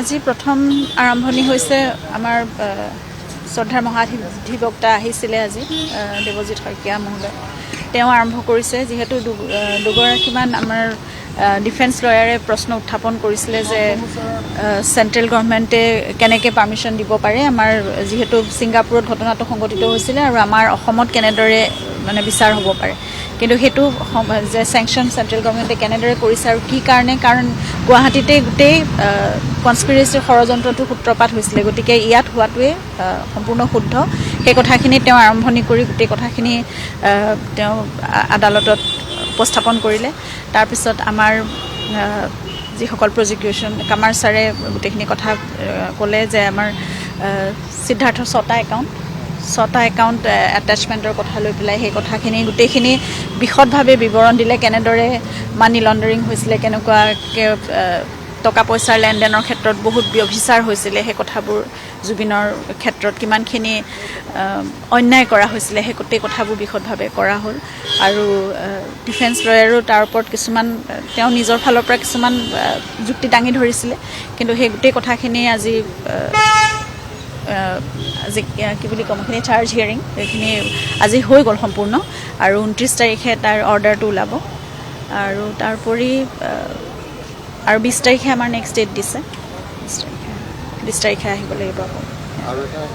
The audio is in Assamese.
আজি প্ৰথম আৰম্ভণি হৈছে আমাৰ শ্ৰদ্ধাৰ মহাধিবক্তা আহিছিলে আজি দেৱজিৎ শইকীয়া মহোদয় তেওঁ আৰম্ভ কৰিছে যিহেতু দুগৰাকীমান আমাৰ ডিফেন্স লয়াৰে প্ৰশ্ন উত্থাপন কৰিছিলে যে চেণ্ট্ৰেল গভৰ্ণমেণ্টে কেনেকৈ পাৰ্মিশ্যন দিব পাৰে আমাৰ যিহেতু ছিংগাপুৰত ঘটনাটো সংঘটিত হৈছিলে আৰু আমাৰ অসমত কেনেদৰে মানে বিচাৰ হ'ব পাৰে কিন্তু সেইটো যে চেংচন চেণ্ট্ৰেল গভৰ্ণমেণ্টে কেনেদৰে কৰিছে আৰু কি কাৰণে কাৰণ গুৱাহাটীতে গোটেই কনস্পিৰেচিৰ ষড়যন্ত্ৰটো সূত্ৰপাত হৈছিলে গতিকে ইয়াত হোৱাটোৱে সম্পূৰ্ণ শুদ্ধ সেই কথাখিনি তেওঁ আৰম্ভণি কৰি গোটেই কথাখিনি তেওঁ আদালতত উপস্থাপন কৰিলে তাৰপিছত আমাৰ যিসকল প্ৰজিকিউশ্যন কামাৰ ছাৰে গোটেইখিনি কথা ক'লে যে আমাৰ সিদ্ধাৰ্থৰ 6টা একাউণ্ট এটাচমেণ্টৰ কথা লৈ পেলাই সেই কথাখিনি গোটেইখিনি বিশদভাৱে বিৱৰণ দিলে কেনেদৰে মানি লণ্ডাৰিং হৈছিলে কেনেকুৱাকৈ টকা পইচাৰ লেনদেনৰ ক্ষেত্ৰত বহুত ব্যভিচাৰ হৈছিলে সেই কথাবোৰ জুবিনৰ ক্ষেত্ৰত কিমানখিনি অন্যায় কৰা হৈছিলে সেই গোটেই কথাবোৰ বিশদভাৱে কৰা হ'ল আৰু ডিফেন্স লয়াৰো তাৰ ওপৰত কিছুমান তেওঁ নিজৰ ফালৰ পৰা কিছুমান যুক্তি দাঙি ধৰিছিলে কিন্তু সেই গোটেই কথাখিনি আজি কি বুলি ক'ম এইখিনি চাৰ্জ হিয়াৰিং এইখিনি আজি হৈ গ'ল সম্পূৰ্ণ আৰু 29 তাৰিখে তাৰ অৰ্ডাৰটো ওলাব আৰু তাৰোপৰি আৰু 20 তাৰিখে আমাৰ নেক্সট ডেট দিছে 20 তাৰিখে আহিব লাগিব আকৌ